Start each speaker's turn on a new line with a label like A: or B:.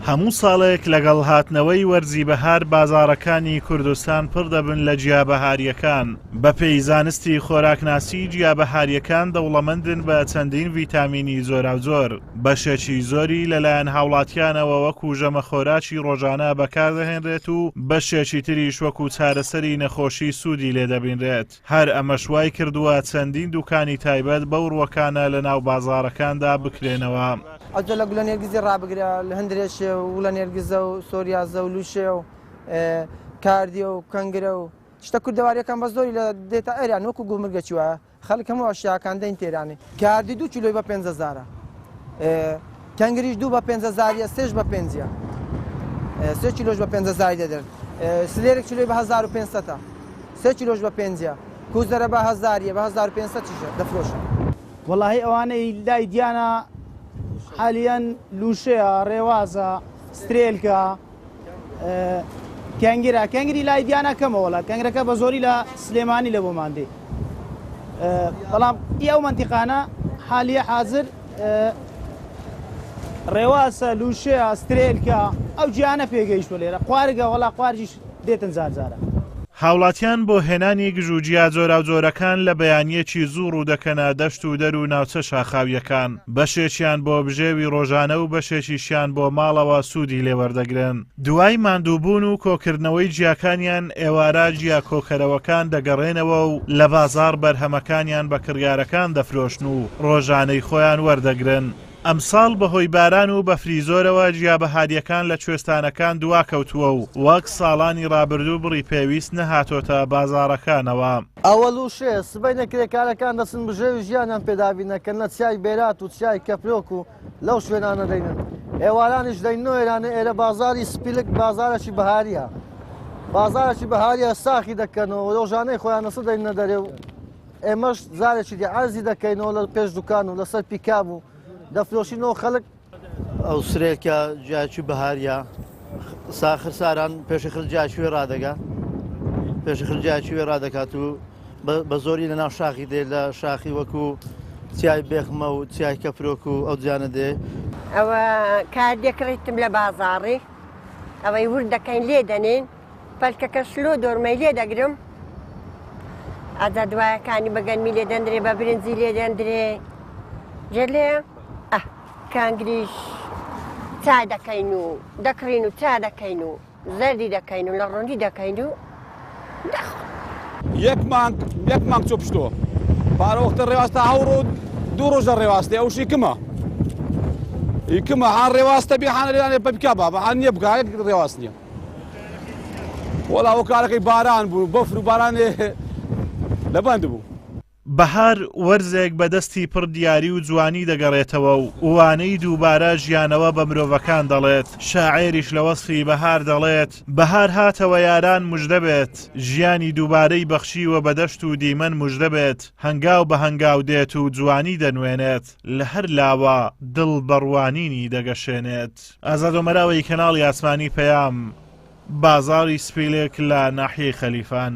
A: هەموو ساڵێک لەگەڵ هاتنەوەی وەرزی بەهار بازاڕەکانی کوردستان پڕ دەبن لە جیابەهاریەکان. بە پێی زانستی خۆراکناسی جیابەهاریەکان دەوڵەمەندن بە چەندین ڤیتامینی زۆراوزۆر. بەشێکی زۆری لەلایەن هاوڵاتیانەوە وەکو ژەمەخۆراکی ڕۆژانە بەکاردەهێنرێت و بەشێکی تریش وەکو چارەسەری نەخۆشی سوودی لێدەبینرێت. هەر ئەمەش وای کردووە چەندین دوکانی تایبەت بەو ڕووەکانە لە ناو بازاڕەکاندا بکرێنەوە.
B: ئەجە لە گوڵە نێرگیزی ڕابگرە لە هەندێشێ و لە نێرگزە و سۆریازە و لوشێ و کاردیە و کەنگرە و شتە کوردەواریەکان بە زۆری لە دێتە ئەریان وەکو گومرگەچی وایە خەڵک هەموو ئەشیاکان دەین تێرانی. کاردی 2 کیلۆی بە 5,000، کەنگریش 2 بە 5,000 سێش بە 5 3 کیلۆش بە 5,000 دەدرن. سلێرێک کیلۆی بە 1,500 3 کیلۆش بە 5 کوزەرە بە 1,000 بە 1,500 دەفرۆشە.
C: وەڵاهی ئەوانەی لای دیانە حالیان لوشەیە، ڕێوازە، سترێلکە، کەنگری لای دیانە کەمەوەڵە کەنگرەکە بە زۆری لە سلێمانی لە بۆمان دێ. بەڵام ئەو منتیقانە حالیە حازر ڕێواسە، لوشەیە، سترێلکە ئەو گیانە پێگەیشتوە لێرە. قوارگە وەڵا قوارجیش دێتن زارزارە.
A: هاوڵاتیان بۆ هێنانی گژوجیا جۆراوجۆرەکان لە بەیانیەکی زوو ڕوودەکەنە دەشت و دەر و ناوچە شاخاویەکان. بەشێکیان بۆ بژێوی ڕۆژانە و بەشێکیشیان بۆ ماڵەوە سوودی لێوەردەگرن. دوای ماندووبوون و کۆکردنەوەی جیاکانیان ئێوارە جیا کۆکەرەوەکان دەگەڕێنەوە و لە بازاڕ بەرهەمەکانیان بە کڕیارەکان دەفرۆشن و ڕۆژانەی خۆیان وەردەگرن. ئەمساڵ بەهۆی باران و بەفری زۆرەوە جیابەهاریەکان لە کوێستانەکان دواکەوتووە و وەک ساڵانی ڕابردوو بڕی پێویست نەهاتۆتە بازاڕەکانەوە.
D: ئەوە لوشێ سبەی نەکرێکارەکان دەچن بژێوی ژیانیان پێدابینەکەن لە چای بێرات و چای کەپرۆک و لەو شوێنانە دەینن. ئێوارانیش دەینەوە ئێرانە ئێرە بازاری سپیلک بازارێکی بەهاریە. بازارێکی بەهاریە ساخی دەکەنەوە ڕۆژانەی خۆیان نەسە دەینە دەرێ و ئێمەش زارێکی دیعازی دەکەینەوە لە پێش دوکان و لەسەر پیکاب و دەفرۆشینەوە خەڵک.
E: ئەو سرێکە جاچی بەهاریە ساخر ساران پێشخر جاچوێ ڕادەگا پێشخر جاچوێ ڕادەکات و بە زۆری لە ناو شاخی دێ لە شاخی وەکو چای بێخمە و چای کەفرۆک و ئەو جانە دێ.
F: ئەوە کاردێکڕیتم لە بازاڕی ئەوەی ور دەکەین لێ دەنێن پەلکەکە سلۆ دۆرمەی لێ دەگرم ئەدا دوایەکانی بەگەنمی لێ دەندرێ بە برنجی لێ دەندرێ ژێ لێ کانگریش چای دەکەین و دەکڕین و چا دەکەین و زەردی دەکەین و لە ڕۆندی دەکەین و
G: یەک مانگ چۆ پشتۆ پارەوەختە ڕێواستە هەوڕ و 2 ڕۆژە ڕێواستە ئەوشی کمە هان ڕێواستە بێحانە لێرانێ بە بکابە بەحان نییە بگایەک ڕێواست نییە. وەڵا ئەو کارەکەی باران بوو بەفر و بارانێ لەبەند بوو.
A: بەهار وەرزێک بەدەستی پڕ دیاری و جوانی دەگەڕێتەوە و وانەی دووبارە ژیانەوە بە مرۆڤەکان دەڵێت. شاعێریش لە وەسفی بەهار دەڵێت بەهار هاتەوە یاران موژدە بێت، ژیانی دووبارەی بەخشیوە بەدەشت و دیمەن موژدە بێت، هەنگاو بە هەنگاو دێت و جوانی دەنوێنێت، لە هەر لاوە دڵ بەڕوانینی دەگەشێنێت. ئازادۆمەراوەی کەناڵی ئاسمانی پەیام، بازاڕی سپیلێک لە ناحیەی خەلیفان.